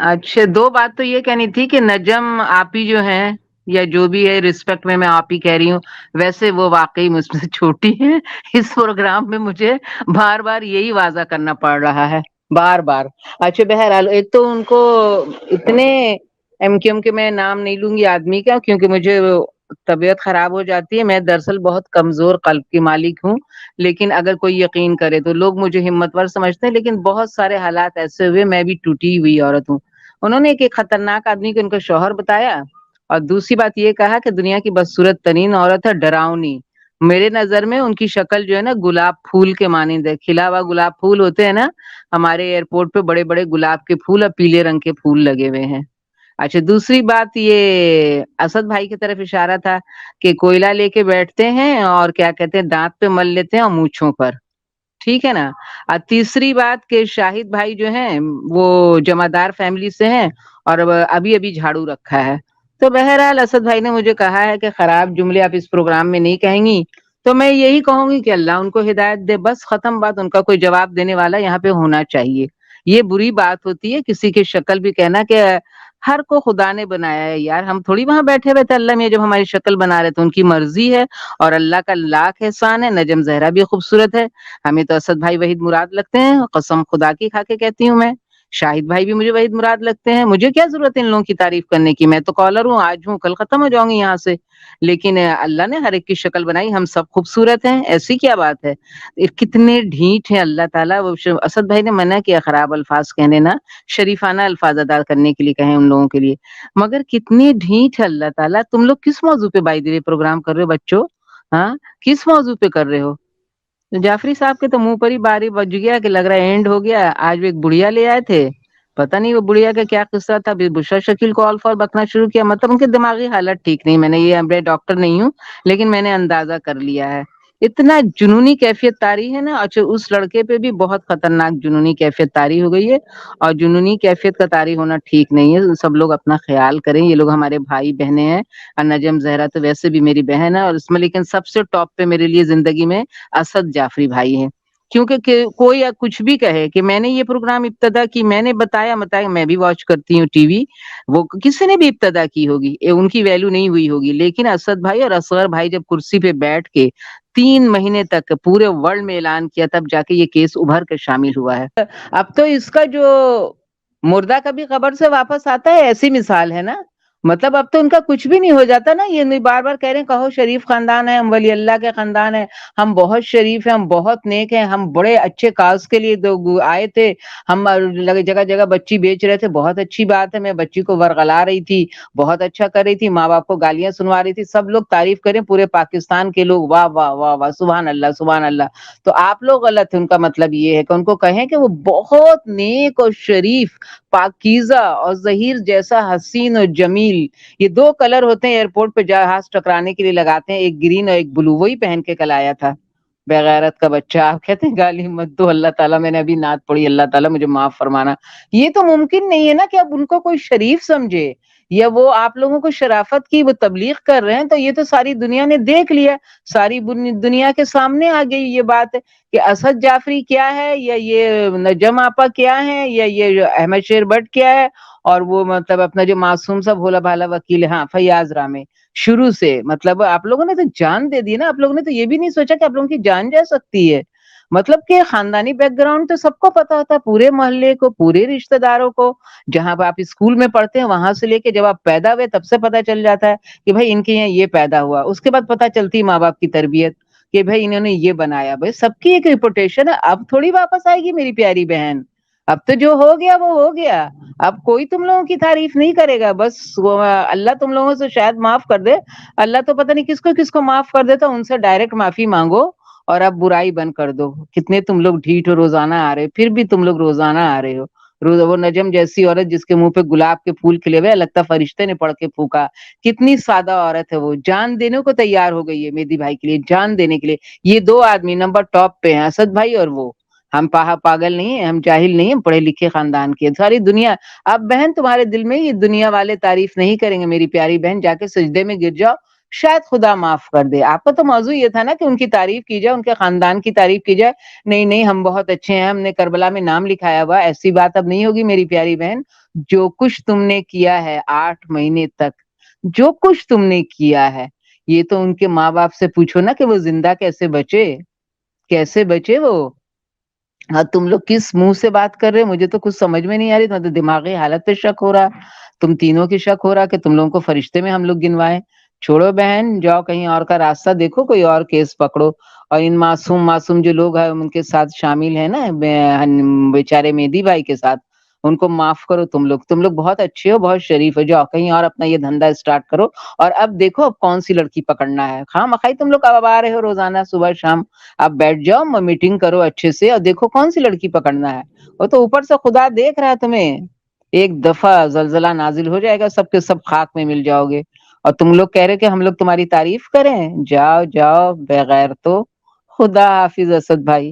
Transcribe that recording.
اچھا، دو بات تو یہ کہنی تھی کہ نجم آپی جو ہیں یا جو بھی ہے رسپیکٹ میں آپ ہی کہہ رہی ہوں، ویسے وہ واقعی مجھ سے چھوٹی ہیں۔ اس پروگرام میں مجھے بار بار یہی واضح کرنا پڑ رہا ہے، بار بار۔ اچھا بہرحال ایک تو ان کو اتنے ایم کیو ایم کے، میں نام نہیں لوں گی آدمی کا کیونکہ مجھے طبیعت خراب ہو جاتی ہے، میں دراصل بہت کمزور قلب کی مالک ہوں، لیکن اگر کوئی یقین کرے تو لوگ مجھے ہمتور سمجھتے ہیں، لیکن بہت سارے حالات ایسے ہوئے، میں بھی ٹوٹی ہوئی عورت ہوں۔ انہوں نے ایک خطرناک آدمی کو ان کا شوہر بتایا، اور دوسری بات یہ کہا کہ دنیا کی بدصورت ترین عورت ہے، ڈراؤنی۔ میرے نظر میں ان کی شکل جو ہے نا گلاب پھول کے مانند ہے، کھلا ہوا گلاب پھول ہوتے ہیں نا، ہمارے ایئرپورٹ پہ بڑے بڑے گلاب کے پھول اور پیلے رنگ کے پھول لگے ہوئے ہیں۔ اچھا دوسری بات، یہ اسد بھائی کی طرف اشارہ تھا کہ کوئلہ لے کے بیٹھتے ہیں اور کیا کہتے ہیں دانت پہ مل لیتے ہیں اور مونچھوں پر، ٹھیک ہے نا۔ اور تیسری بات کہ شاہد بھائی جو ہیں وہ جمعدار فیملی سے ہیں اور ابھی ابھی جھاڑو رکھا ہے۔ تو بہرحال اسد بھائی نے مجھے کہا ہے کہ خراب جملے آپ اس پروگرام میں نہیں کہیں گی، تو میں یہی کہوں گی کہ اللہ ان کو ہدایت دے، بس ختم بات۔ ان کا کوئی جواب دینے والا یہاں پہ ہونا چاہیے۔ یہ بری بات ہوتی ہے کسی کی شکل بھی کہنا کہ ہر کو خدا نے بنایا ہے، یار ہم تھوڑی وہاں بیٹھے ہوئے تھے اللہ میں جب ہماری شکل بنا رہے تھے، ان کی مرضی ہے اور اللہ کا لاکھ احسان ہے۔ نجم زہرا بھی خوبصورت ہے، ہمیں تو اسد بھائی وحید مراد لگتے ہیں، قسم خدا کی کھا کے کہتی ہوں میں۔ شاہد بھائی بھی مجھے وحید مراد لگتے ہیں، مجھے کیا ضرورت ہے ان لوگوں کی تعریف کرنے کی، میں تو کالر ہوں، آج ہوں کل ختم ہو جاؤں گی یہاں سے۔ لیکن اللہ نے ہر ایک کی شکل بنائی، ہم سب خوبصورت ہیں، ایسی کیا بات ہے۔ کتنے ڈھیٹ ہیں اللہ تعالیٰ۔ اسد بھائی نے منع کیا خراب الفاظ کہنے نا، شریفانہ الفاظ ادا کرنے کے لیے کہیں ان لوگوں کے لیے، مگر کتنی ڈھیٹ ہے اللہ تعالیٰ۔ تم لوگ کس موضوع پہ بائی دے پروگرام کر رہے ہو بچوں؟ ہاں کس موضوع پہ کر رہے ہو؟ جعفری صاحب کے تو منہ پر ہی باری بج گیا کہ لگ رہا ہے اینڈ ہو گیا۔ آج وہ ایک بڑھیا لے آئے تھے، پتہ نہیں وہ بڑھیا کا کیا قصہ تھا، بشرا شکیل کو آل فار بکنا شروع کیا، مطلب ان کی دماغی حالت ٹھیک نہیں۔ میں نے یہ میں ڈاکٹر نہیں ہوں لیکن میں نے اندازہ کر لیا ہے، اتنا جنونی کیفیت طاری ہے نا۔ اچھا اس لڑکے پہ بھی بہت خطرناک جنونی کیفیت طاری ہو گئی ہے، اور جنونی کیفیت کا طاری ہونا ٹھیک نہیں ہے۔ سب لوگ اپنا خیال کریں، یہ لوگ ہمارے بھائی بہنیں ہیں، اور نجم زہرا تو ویسے بھی میری بہن ہے، اور اس میں لیکن سب سے ٹاپ پہ میرے لیے زندگی میں اسد جعفری بھائی ہیں۔ کیونکہ کوئی کچھ بھی کہے کہ میں نے یہ پروگرام ابتدا کی، میں نے بتایا، میں بھی واچ کرتی ہوں ٹی وی، وہ کسی نے بھی ابتدا کی ہوگی ان کی ویلو نہیں ہوئی ہوگی، لیکن اسد بھائی اور اصغر بھائی جب کرسی پہ بیٹھ کے 3 مہینے تک پورے ورلڈ میں اعلان کیا، تب جا کے یہ کیس ابھر کے شامل ہوا ہے۔ اب تو اس کا جو مردہ کبھی قبر سے واپس آتا ہے، ایسی مثال ہے نا، مطلب اب تو ان کا کچھ بھی نہیں ہو جاتا نا۔ یہ نہیں بار بار کہہ رہے ہیں کہو شریف خاندان ہے، ہم ولی اللہ کے خاندان ہے، ہم بہت شریف ہیں، ہم بہت نیک ہیں، ہم بڑے اچھے کاز کے لیے آئے تھے، ہم جگہ جگہ بچی بیچ رہے تھے، بہت اچھی بات ہے، میں بچی کو ورغلا رہی تھی، بہت اچھا کر رہی تھی، ماں باپ کو گالیاں سنوا رہی تھی، سب لوگ تعریف کریں، پورے پاکستان کے لوگ واہ واہ واہ واہ سبحان اللہ سبحان اللہ۔ تو آپ لوگ غلط ہیں، ان کا مطلب یہ ہے کہ ان کو کہیں کہ وہ بہت نیک اور شریف، پاکیزہ اور ظہیر جیسا حسین اور جمیل، یہ 2 کلر ہوتے ہیں ایئرپورٹ پہ جہاز ٹکرانے کے لیے لگاتے ہیں، ایک گرین اور ایک بلو، وہی پہن کے کل آیا تھا بغیرت کا بچہ۔ آپ کہتے ہیں گالی مت دو، اللہ تعالیٰ، میں نے ابھی نعت پڑھی، اللہ تعالیٰ مجھے معاف فرمانا۔ یہ تو ممکن نہیں ہے نا کہ اب ان کو کوئی شریف سمجھے، یا وہ آپ لوگوں کو شرافت کی وہ تبلیغ کر رہے ہیں، تو یہ تو ساری دنیا نے دیکھ لیا، ساری دنیا کے سامنے آ گئی یہ بات کہ اسد جعفری کیا ہے، یا یہ نجم آپا کیا ہے، یا یہ احمد شیر بٹ کیا ہے، اور وہ مطلب اپنا جو معصوم سا بھولا بھالا وکیل ہے، ہاں فیاض رامے، شروع سے مطلب آپ لوگوں نے تو جان دے دی نا۔ آپ لوگوں نے تو یہ بھی نہیں سوچا کہ آپ لوگوں کی جان جا سکتی ہے، مطلب کہ خاندانی بیک گراؤنڈ تو سب کو پتا ہوتا ہے، پورے محلے کو، پورے رشتہ داروں کو، جہاں پہ آپ اسکول میں پڑھتے ہیں وہاں سے لے کے جب آپ پیدا ہوئے تب سے پتا چل جاتا ہے کہ بھائی ان کے یہاں یہ پیدا ہوا، اس کے بعد پتا چلتی ماں باپ کی تربیت کہ بھائی انہوں نے یہ بنایا، بھائی سب کی ایک ریپوٹیشن ہے، اب تھوڑی واپس آئے گی میری پیاری بہن، اب تو جو ہو گیا وہ ہو گیا، اب کوئی تم لوگوں کی تعریف نہیں کرے گا، بس اللہ تم لوگوں سے شاید معاف کر دے، اللہ تو پتہ نہیں کس کو معاف کر دیتا، ان سے ڈائریکٹ معافی مانگو اور اب برائی بند کر دو۔ کتنے تم لوگ ڈھیٹ ہو، روزانہ آ رہے، پھر بھی تم لوگ روزانہ آ رہے ہو۔ وہ نجم جیسی عورت جس کے منہ پہ گلاب کے پھول کھلے ہوئے، لگتا فرشتے نے پڑھ کے پھونکا، کتنی سادہ عورت ہے وہ، جان دینے کو تیار ہو گئی ہے مہدی بھائی کے لیے، جان دینے کے لیے۔ یہ 2 آدمی نمبر ٹاپ پہ ہیں، اسد بھائی اور وہ۔ ہم پاگل نہیں ہیں، ہم جاہل نہیں ہیں، پڑھے لکھے خاندان کے، ساری دنیا۔ اب بہن تمہارے دل میں یہ دنیا والے تعریف نہیں کریں گے، میری پیاری بہن جا کے سجدے میں گر جاؤ، شاید خدا معاف کر دے۔ آپ کا تو موضوع یہ تھا نا کہ ان کی تعریف کی جائے، ان کے خاندان کی تعریف کی جائے۔ نہیں نہیں، ہم بہت اچھے ہیں، ہم نے کربلا میں نام لکھایا ہوا۔ ایسی بات اب نہیں ہوگی میری پیاری بہن۔ جو کچھ تم نے کیا ہے 8 مہینے تک، جو کچھ تم نے کیا ہے، یہ تو ان کے ماں باپ سے پوچھو نا کہ وہ زندہ کیسے بچے، کیسے بچے وہ؟ ہاں، تم لوگ کس منہ سے بات کر رہے ہو؟ مجھے تو کچھ سمجھ میں نہیں آ رہی، مطلب دماغی حالت پہ شک ہو رہا، تم تینوں کی شک ہو رہا کہ تم لوگوں کو فرشتے میں ہم لوگ گنوائے۔ چھوڑو بہن، جاؤ کہیں اور کا راستہ دیکھو، کوئی اور کیس پکڑو۔ اور ان معصوم معصوم جو لوگ ہیں ان کے ساتھ شامل ہیں نا، بیچارے مہدی بھائی کے ساتھ، ان کو معاف کرو۔ تم لوگ بہت اچھے ہو، بہت شریف ہو، جاؤ کہیں اور اپنا یہ دھندا اسٹارٹ کرو۔ اور اب دیکھو اب کون سی لڑکی پکڑنا ہے۔ خواہ مخواہ تم لوگ اب آ رہے ہو روزانہ صبح شام، اب بیٹھ جاؤ، میٹنگ کرو اچھے سے اور دیکھو کون سی لڑکی پکڑنا ہے۔ وہ تو اوپر سے خدا دیکھ رہا ہے تمہیں، ایک دفعہ زلزلہ نازل ہو جائے گا، سب کے سب خاک میں مل جاؤ گے۔ اور تم لوگ کہہ رہے کہ ہم لوگ تمہاری تعریف کریں؟ جاؤ جاؤ بغیر تو۔ خدا حافظ اسد بھائی۔